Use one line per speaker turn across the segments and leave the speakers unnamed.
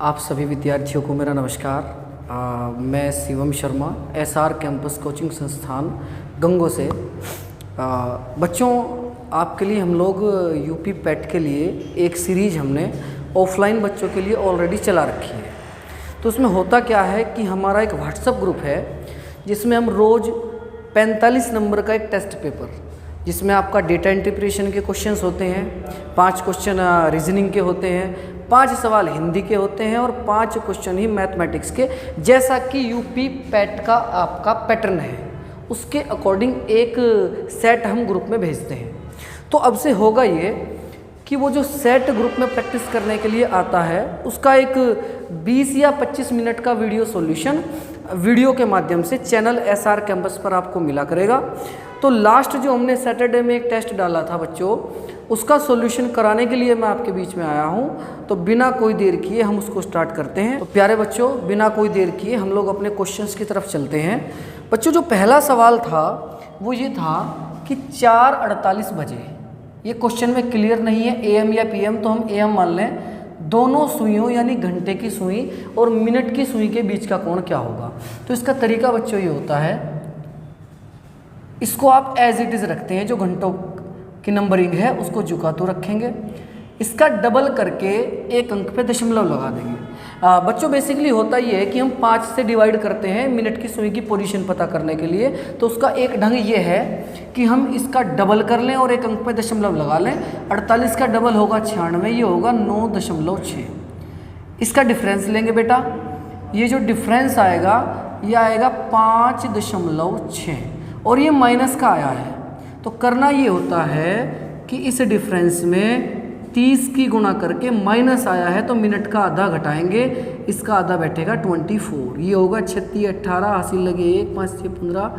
आप सभी विद्यार्थियों को मेरा नमस्कार। मैं Shivam Sharma SR campus coaching संस्थान गंगो से। बच्चों, आपके लिए हम लोग यूपी पैट के लिए एक सीरीज़ हमने ऑफलाइन बच्चों के लिए ऑलरेडी चला रखी है। तो उसमें होता क्या है कि हमारा एक व्हाट्सएप ग्रुप है जिसमें हम रोज़ 45 नंबर का एक टेस्ट पेपर, जिसमें आपका डेटा इंटरप्रिटेशन के क्वेश्चंस होते हैं, 5 क्वेश्चन रीजनिंग के होते हैं, 5 सवाल हिंदी के होते हैं और 5 क्वेश्चन ही मैथमेटिक्स के, जैसा कि यूपी पैट का आपका पैटर्न है उसके अकॉर्डिंग एक सेट हम ग्रुप में भेजते हैं। तो अब से होगा ये कि वो जो सेट ग्रुप में प्रैक्टिस करने के लिए आता है उसका एक 20 या 25 मिनट का वीडियो सॉल्यूशन वीडियो के माध्यम से चैनल एसआर कैंपस पर आपको मिला करेगा। तो लास्ट जो हमने सैटरडे में एक टेस्ट डाला था बच्चों, उसका सॉल्यूशन कराने के लिए मैं आपके बीच में आया हूं। तो बिना कोई देर किए हम उसको स्टार्ट करते हैं। तो प्यारे बच्चों, बिना कोई देर किए हम लोग अपने क्वेश्चंस की तरफ चलते हैं। बच्चों, जो पहला सवाल था वो ये था कि 4:48 बजे, ये क्वेश्चन में क्लियर नहीं है AM या PM, तो हम AM मान लें, दोनों सुइयों यानी घंटे की सुई और मिनट की सुई के बीच का कोण क्या होगा। तो इसका तरीका बच्चों ये होता है, इसको आप एज इट इज़ रखते हैं, जो घंटों की नंबरिंग है उसको झुका तो रखेंगे, इसका डबल करके एक अंक पे दशमलव लगा देंगे। बच्चों, बेसिकली होता ये है कि हम 5 से डिवाइड करते हैं मिनट की सुई की पोजीशन पता करने के लिए। तो उसका एक ढंग ये है कि हम इसका डबल कर लें और एक अंक पे दशमलव लगा लें। 48 का डबल होगा 96, ये होगा 9.6। इसका डिफरेंस लेंगे बेटा, ये जो डिफरेंस आएगा ये आएगा 5.6 और ये माइनस का आया है। तो करना ये होता है कि इस डिफरेंस में 30 की गुणा करके माइनस आया है तो मिनट का आधा घटाएंगे, इसका आधा बैठेगा 24। ये होगा 36, 18, हासिल लगे 1, 5 से 15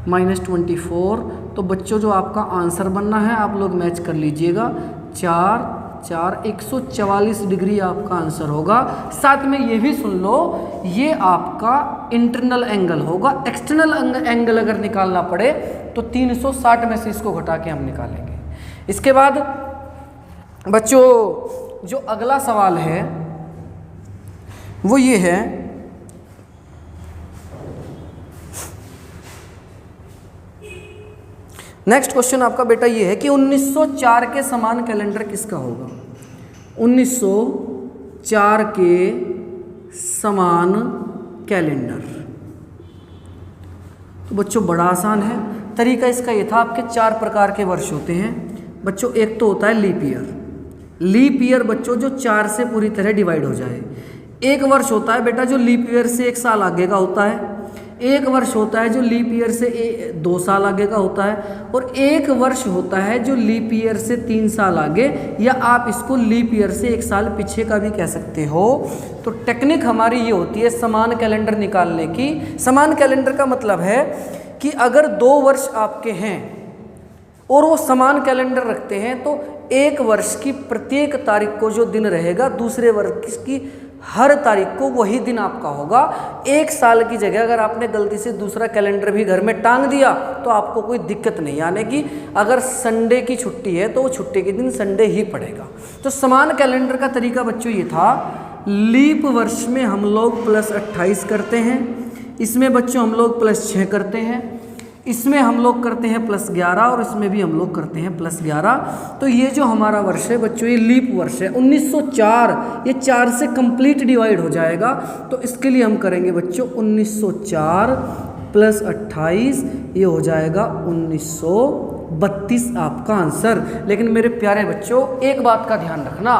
माइनस 24। तो बच्चों, जो आपका आंसर बनना है आप लोग मैच कर लीजिएगा, 4 144 डिग्री आपका आंसर होगा। साथ में ये भी सुन लो, ये आपका इंटरनल एंगल होगा। एक्सटर्नल एंगल अगर निकालना पड़े तो 360 में से इसको घटा के हम निकालेंगे। इसके बाद बच्चों, जो अगला सवाल है वो ये है, नेक्स्ट क्वेश्चन आपका बेटा ये है कि 1904 के समान कैलेंडर किसका होगा। 1904 के समान कैलेंडर, तो बच्चों बड़ा आसान है। तरीका इसका ये था, आपके 4 प्रकार के वर्ष होते हैं बच्चों। एक तो होता है लीप ईयर। लीप ईयर बच्चों जो 4 से पूरी तरह डिवाइड हो जाए। एक वर्ष होता है बेटा जो लीप ईयर से 1 साल आगे का होता है। एक वर्ष होता है जो लीप ईयर से 2 साल आगे का होता है। और एक वर्ष होता है जो लीप ईयर से 3 साल आगे, या आप इसको लीप ईयर से 1 साल पीछे का भी कह सकते हो। तो टेक्निक हमारी ये होती है समान कैलेंडर निकालने की। समान कैलेंडर का मतलब है कि अगर 2 वर्ष आपके हैं और वो समान कैलेंडर रखते हैं तो एक वर्ष की प्रत्येक तारीख को जो दिन रहेगा दूसरे वर्ष की हर तारीख को वही दिन आपका होगा। 1 साल की जगह अगर आपने गलती से दूसरा कैलेंडर भी घर में टांग दिया तो आपको कोई दिक्कत नहीं आने की। अगर संडे की छुट्टी है तो वो छुट्टी के दिन संडे ही पड़ेगा। तो समान कैलेंडर का तरीका बच्चों ये था, लीप वर्ष में हम लोग +28 करते हैं, इसमें बच्चों हम लोग +6 करते हैं, इसमें हम लोग करते हैं +11 और इसमें भी हम लोग करते हैं +11। तो ये जो हमारा वर्ष है बच्चों, ये लीप वर्ष है 1904। ये 4 से कंप्लीट डिवाइड हो जाएगा। तो इसके लिए हम करेंगे बच्चों 1904 + 28, ये हो जाएगा 1932 आपका आंसर। लेकिन मेरे प्यारे बच्चों, एक बात का ध्यान रखना,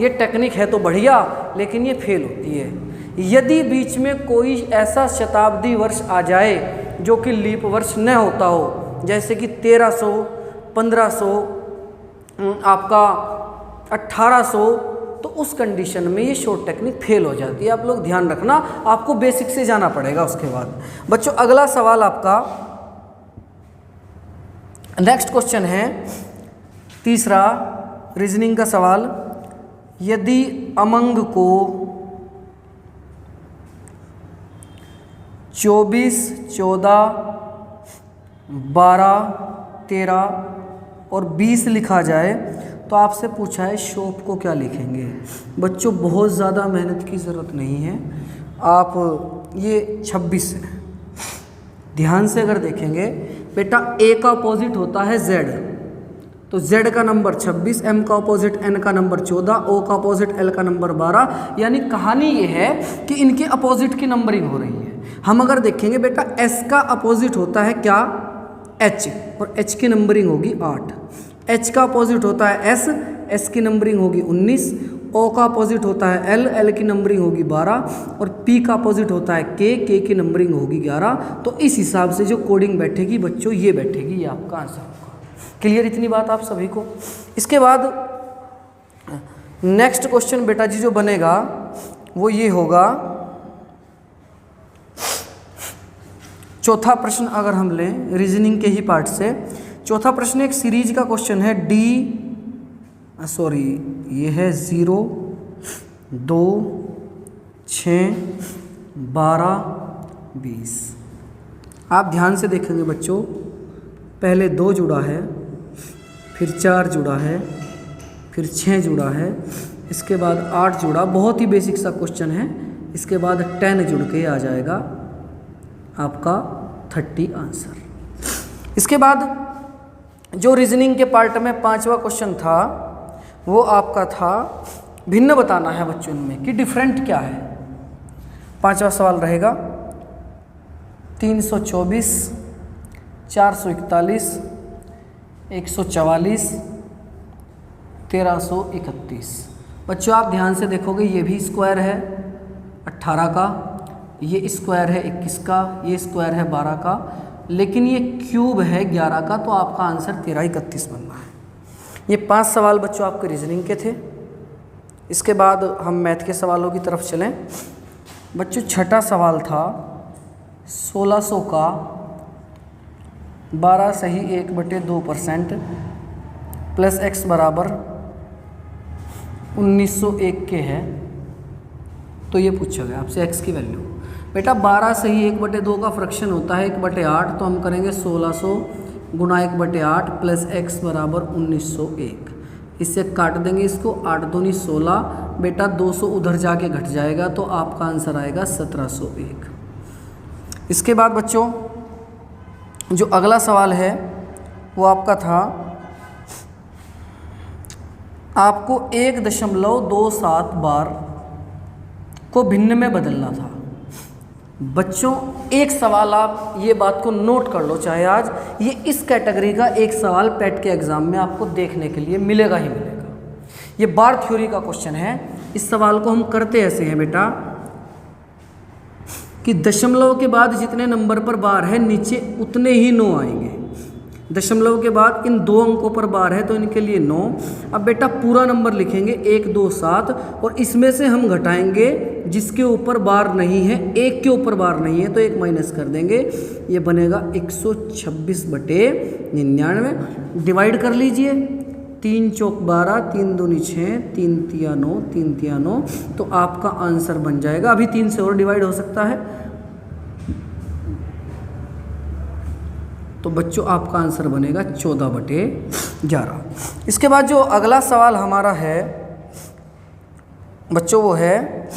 ये टेक्निक है तो बढ़िया, लेकिन ये फेल होती है यदि बीच में कोई ऐसा शताब्दी वर्ष आ जाए जो कि लीप वर्ष न होता हो, जैसे कि 1300, 1500, आपका 1800, तो उस कंडीशन में ये शॉर्ट टेक्निक फेल हो जाती है। आप लोग ध्यान रखना, आपको बेसिक से जाना पड़ेगा। उसके बाद बच्चों अगला सवाल आपका, नेक्स्ट क्वेश्चन है तीसरा रीजनिंग का सवाल। यदि अमंग को 24, 14, 12, 13 और 20 लिखा जाए तो आपसे पूछा है शॉप को क्या लिखेंगे। बच्चों बहुत ज़्यादा मेहनत की ज़रूरत नहीं है, आप ये 26 है, ध्यान से अगर देखेंगे बेटा ए का अपोजिट होता है जेड, तो जेड का नंबर 26, एम का अपोजिट एन का नंबर 14, ओ का अपोजिट एल का नंबर 12। यानी कहानी ये है कि इनके अपोजिट की नंबरिंग हो रही है। हम अगर देखेंगे बेटा एस का अपोजिट होता है क्या, एच, और एच की नंबरिंग होगी 8। एच का अपोजिट होता है एस, एस की नंबरिंग होगी 19। ओ का अपोजिट होता है एल, एल की नंबरिंग होगी 12, और पी का अपोजिट होता है के, के की नंबरिंग होगी 11। तो इस हिसाब से जो कोडिंग बैठेगी बच्चों ये बैठेगी, ये आपका आंसर होगा। क्लियर इतनी बात आप सभी को। इसके बाद नेक्स्ट क्वेश्चन बेटा जी जो बनेगा वो ये होगा, चौथा प्रश्न अगर हम लें रीजनिंग के ही पार्ट से। चौथा प्रश्न एक सीरीज का क्वेश्चन है, ये है 0, 2, 6, 12, 20। आप ध्यान से देखेंगे बच्चों, पहले 2 जुड़ा है, फिर 4 जुड़ा है, फिर 6 जुड़ा है, इसके बाद 8 जुड़ा, बहुत ही बेसिक सा क्वेश्चन है। इसके बाद 10 जुड़ के आ जाएगा आपका 30 आंसर। इसके बाद जो रीजनिंग के पार्ट में 5वां क्वेश्चन था वो आपका था भिन्न बताना है बच्चों में कि डिफरेंट क्या है। 5वां सवाल रहेगा 324, 441, 144, 1331। बच्चों आप ध्यान से देखोगे ये भी स्क्वायर है 18 का, ये स्क्वायर है 21 का, ये स्क्वायर है 12 का, लेकिन ये क्यूब है 11 का, तो आपका आंसर 1331 बनना है। ये 5 सवाल बच्चों आपके रीजनिंग के थे। इसके बाद हम मैथ के सवालों की तरफ चलें। बच्चों छठा सवाल था 1600 का 12 सही 1/2% प्लस x बराबर 1901 के है, तो ये पूछा गया आपसे x की वैल्यू। बेटा 12 सही 1/2 का फ्रैक्शन होता है 1/8, तो हम करेंगे 1600 गुना 1/8 प्लस x बराबर 1901। इससे काट देंगे इसको, 8 दूनी 16, बेटा 200 उधर जाके घट जाएगा, तो आपका आंसर आएगा 1701। इसके बाद बच्चों जो अगला सवाल है वो आपका था, आपको 1.27 बार को भिन्न में बदलना था। बच्चों एक सवाल आप ये बात को नोट कर लो, चाहे आज ये इस कैटेगरी का एक सवाल पेट के एग्जाम में आपको देखने के लिए मिलेगा ही मिलेगा। ये बार थ्योरी का क्वेश्चन है। इस सवाल को हम करते ऐसे हैं बेटा कि दशमलव के बाद जितने नंबर पर बार है नीचे उतने ही 9 आएंगे। दशमलव के बाद इन 2 अंकों पर बार है तो इनके लिए 9। अब बेटा पूरा नंबर लिखेंगे 1, 2, 7, और इसमें से हम घटाएंगे जिसके ऊपर बार नहीं है, 1 के ऊपर बार नहीं है, तो 1 माइनस कर देंगे, ये बनेगा 126/99। डिवाइड कर लीजिए, 3 चौक 12, 3 दूनी 6, 3 तिया 9, 3 तिया 9, तो आपका आंसर बन जाएगा। अभी 3 से और डिवाइड हो सकता है, तो बच्चों आपका आंसर बनेगा 14/11। इसके बाद जो अगला सवाल हमारा है बच्चों वो है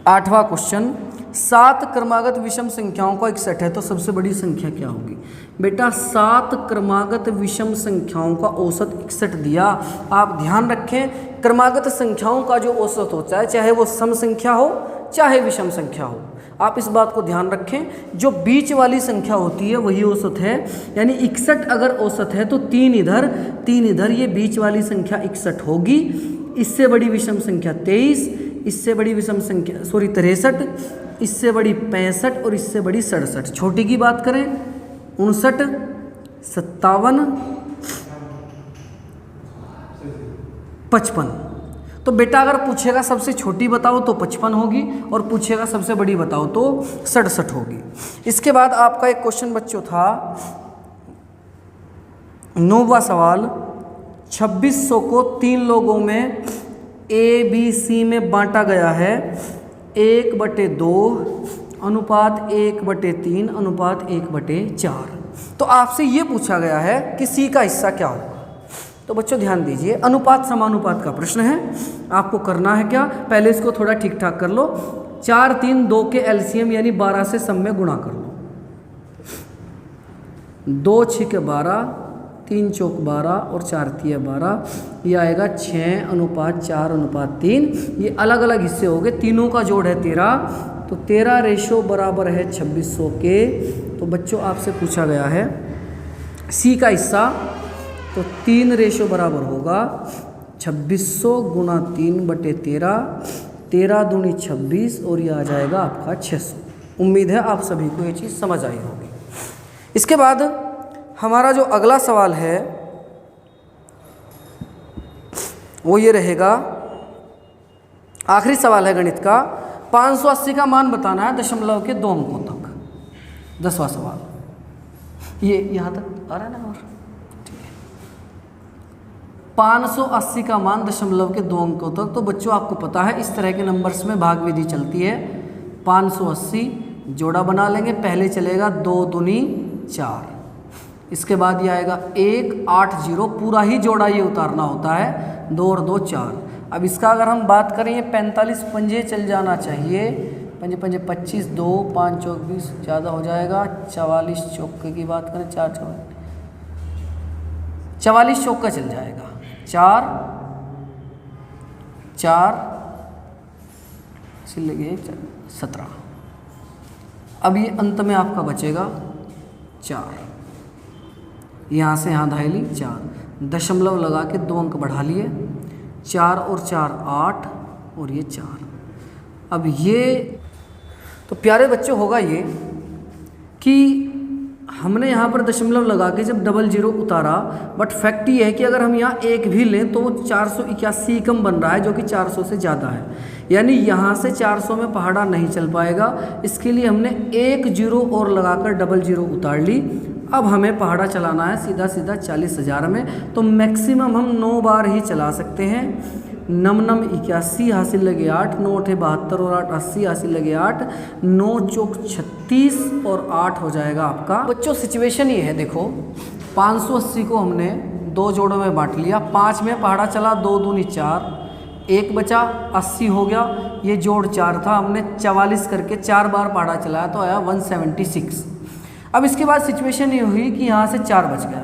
8वां क्वेश्चन, 7 क्रमागत विषम संख्याओं का एक सेट है, तो सबसे बड़ी संख्या क्या होगी। बेटा 7 क्रमागत विषम संख्याओं का औसत 61 दिया। आप ध्यान रखें क्रमागत संख्याओं का जो औसत होता है, चाहे वो सम संख्या हो चाहे विषम संख्या हो, आप इस बात को ध्यान रखें, जो बीच वाली संख्या होती है वही औसत है। यानी 61 अगर औसत है तो 3 इधर 3 इधर, ये बीच वाली संख्या 61 होगी। इससे बड़ी विषम संख्या 23, इससे बड़ी विषम संख्या 63, इससे बड़ी 65 और इससे बड़ी 67। छोटी की बात करें 59, 57, 55। तो बेटा अगर पूछेगा सबसे छोटी बताओ तो 55 होगी, और पूछेगा सबसे बड़ी बताओ तो 67 होगी। इसके बाद आपका एक क्वेश्चन बच्चों था 9वां सवाल, 2600 को 3 लोगों में ABC में बांटा गया है 1/2 अनुपात 1/3 अनुपात 1/4। तो आपसे ये पूछा गया है कि C का हिस्सा क्या होगा। तो बच्चों ध्यान दीजिए, अनुपात समानुपात का प्रश्न है। आपको करना है क्या, पहले इसको थोड़ा ठीक ठाक कर लो। 4, 3, 2 के एलसीएम यानी 12 से सम में गुणा कर लो। 2 6 के 12, 3 चौक 12 और 4 तिया 12, ये आएगा 6:4:3। ये अलग अलग हिस्से हो गए, तीनों का जोड़ है 13, तो 13 रेशो बराबर है 2600 के। तो बच्चों आपसे पूछा गया है सी का हिस्सा, तो 3 रेशो बराबर होगा 2600 गुणा 3/13, 13 दूनी 26 और ये आ जाएगा आपका 600। उम्मीद है आप सभी को ये चीज़ समझ आई होगी। इसके बाद हमारा जो अगला सवाल है वो ये रहेगा, आखिरी सवाल है गणित का। 580 का मान बताना है दशमलव के 2 अंकों तक। 10वां सवाल ये यहाँ तक आ रहा है ना, और ठीक है। 580 का मान दशमलव के 2 अंकों तक। तो बच्चों आपको पता है इस तरह के नंबर्स में भाग विधि चलती है। 580 जोड़ा बना लेंगे, पहले चलेगा 2 दूनी 4, इसके बाद ये आएगा 1 8 0, पूरा ही जोड़ा ये उतारना होता है, 2 और 2 4। अब इसका अगर हम बात करें, ये 45 पंजे चल जाना चाहिए, पंजे पंजे 25, 2 5 चौक 20, ज़्यादा हो जाएगा। 44 चौके की बात करें, 4 44 चौका चल जाएगा, 4 4 लगे 17। अब ये अंत में आपका बचेगा 4, यहाँ से यहाँ धायली 4, दशमलव लगा के 2 अंक बढ़ा लिए, 4 और 4 8 और ये 4। अब ये तो प्यारे बच्चों होगा ये कि हमने यहाँ पर दशमलव लगा के जब 00 उतारा, बट फैक्ट ये है कि अगर हम यहाँ 1 भी लें तो वो 481 कम बन रहा है, जो कि 400 से ज़्यादा है। यानी यहाँ से 400 में पहाड़ा नहीं चल पाएगा। इसके लिए हमने 1 0 और लगाकर 00 उतार ली। अब हमें पहाड़ा चलाना है सीधा सीधा 40,000 में, तो मैक्सिमम हम 9 बार ही चला सकते हैं। 9 9 81 हासिल लगे 8, 9 8 72 और 8 80 हासिल लगे 8, 9 चौक 36 और 8 हो जाएगा आपका। बच्चों सिचुएशन ये है, देखो 580 को हमने 2 जोड़ों में बांट लिया, 5 में पहाड़ा चला, 2 दूनी 4, 1 बचा, 80 हो गया। ये जोड़ 4 था, हमने 44 करके 4 बार पहाड़ा चलाया तो आया 176। अब इसके बाद सिचुएशन ये हुई कि यहाँ से 4 बच गया,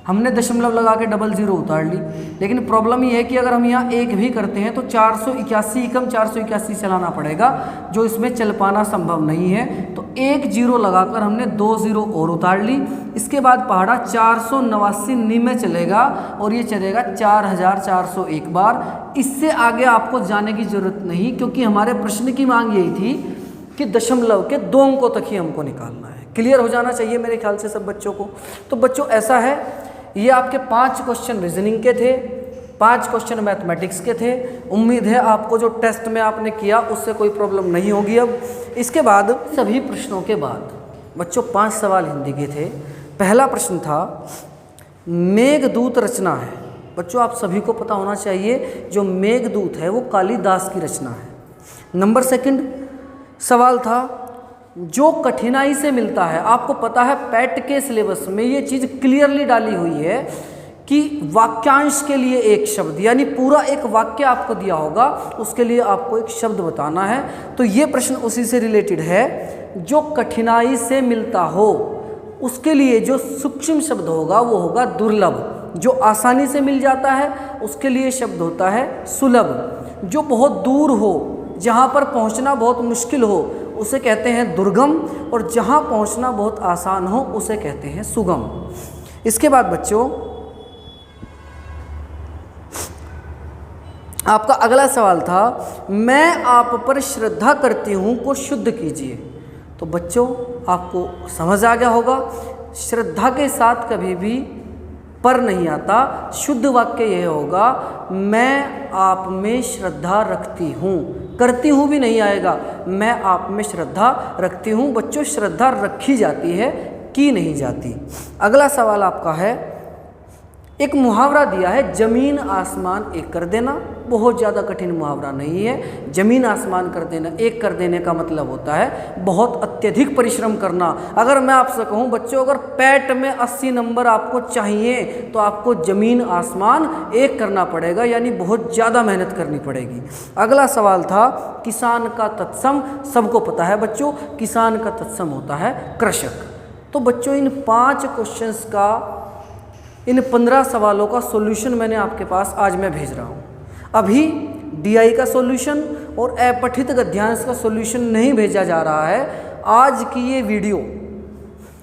हमने दशमलव लगा के 00 उतार ली। लेकिन प्रॉब्लम ये है कि अगर हम यहाँ 1 भी करते हैं तो 481 कम 481 चलाना पड़ेगा, जो इसमें चल पाना संभव नहीं है। तो 1 0 लगाकर हमने 2 0 और उतार ली। इसके बाद पहाड़ा 489 में चलेगा और ये चलेगा 4401 बार। इससे आगे आपको जाने की ज़रूरत नहीं, क्योंकि हमारे प्रश्न की मांग यही थी कि दशमलव के 2 अंकों तक ही हमको निकालना है। क्लियर हो जाना चाहिए मेरे ख्याल से सब बच्चों को। तो बच्चों ऐसा है, ये आपके 5 क्वेश्चन रीजनिंग के थे, 5 क्वेश्चन मैथमेटिक्स के थे। उम्मीद है आपको जो टेस्ट में आपने किया उससे कोई प्रॉब्लम नहीं होगी। अब इसके बाद सभी प्रश्नों के बाद बच्चों 5 सवाल हिंदी के थे। पहला प्रश्न था मेघदूत रचना है। बच्चों आप सभी को पता होना चाहिए जो मेघदूत है वो कालिदास की रचना है। नंबर 2 सवाल था जो कठिनाई से मिलता है। आपको पता है पैट के सिलेबस में ये चीज़ क्लियरली डाली हुई है कि वाक्यांश के लिए एक शब्द, यानी पूरा एक वाक्य आपको दिया होगा, उसके लिए आपको एक शब्द बताना है। तो ये प्रश्न उसी से रिलेटेड है। जो कठिनाई से मिलता हो उसके लिए जो सूक्ष्म शब्द होगा वो होगा दुर्लभ। जो आसानी से मिल जाता है उसके लिए शब्द होता है सुलभ। जो बहुत दूर हो, जहाँ पर पहुँचना बहुत मुश्किल हो, उसे कहते हैं दुर्गम। और जहाँ पहुँचना बहुत आसान हो उसे कहते हैं सुगम। इसके बाद बच्चों आपका अगला सवाल था मैं आप पर श्रद्धा करती हूँ को शुद्ध कीजिए। तो बच्चों आपको समझ आ गया होगा, श्रद्धा के साथ कभी भी पर नहीं आता। शुद्ध वाक्य यह होगा मैं आप में श्रद्धा रखती हूँ। करती हूँ भी नहीं आएगा, मैं आप में श्रद्धा रखती हूँ। बच्चों श्रद्धा रखी जाती है, की नहीं जाती। अगला सवाल आपका है एक मुहावरा दिया है, जमीन आसमान एक कर देना। बहुत ज़्यादा कठिन मुहावरा नहीं है। जमीन आसमान कर देना, एक कर देने का मतलब होता है बहुत अत्यधिक परिश्रम करना। अगर मैं आपसे कहूँ बच्चों, अगर पैट में 80 नंबर आपको चाहिए तो आपको जमीन आसमान एक करना पड़ेगा, यानी बहुत ज़्यादा मेहनत करनी पड़ेगी। अगला सवाल था किसान का तत्सम। सबको पता है बच्चों, किसान का तत्सम होता है कृषक। तो बच्चों इन 5 क्वेश्चंस का, इन 15 सवालों का सॉल्यूशन मैंने आपके पास आज मैं भेज रहा हूँ। अभी डीआई का सॉल्यूशन और अपठित गद्यांश का सॉल्यूशन नहीं भेजा जा रहा है। आज की ये वीडियो,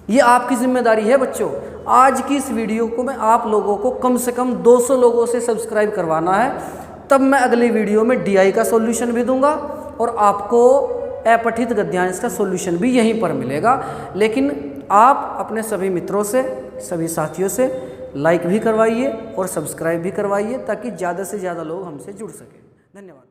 ये आपकी जिम्मेदारी है बच्चों। आज की इस वीडियो को मैं आप लोगों को कम से कम 200 लोगों से सब्सक्राइब करवाना है, तब मैं अगली वीडियो में डीआई का सॉल्यूशन भी दूंगा और आपको अपठित गद्यांश का सॉल्यूशन भी यहीं पर मिलेगा। लेकिन आप अपने सभी मित्रों से, सभी साथियों से लाइक भी करवाइए और सब्सक्राइब भी करवाइए, ताकि ज़्यादा से ज़्यादा लोग हमसे जुड़ सकें। धन्यवाद।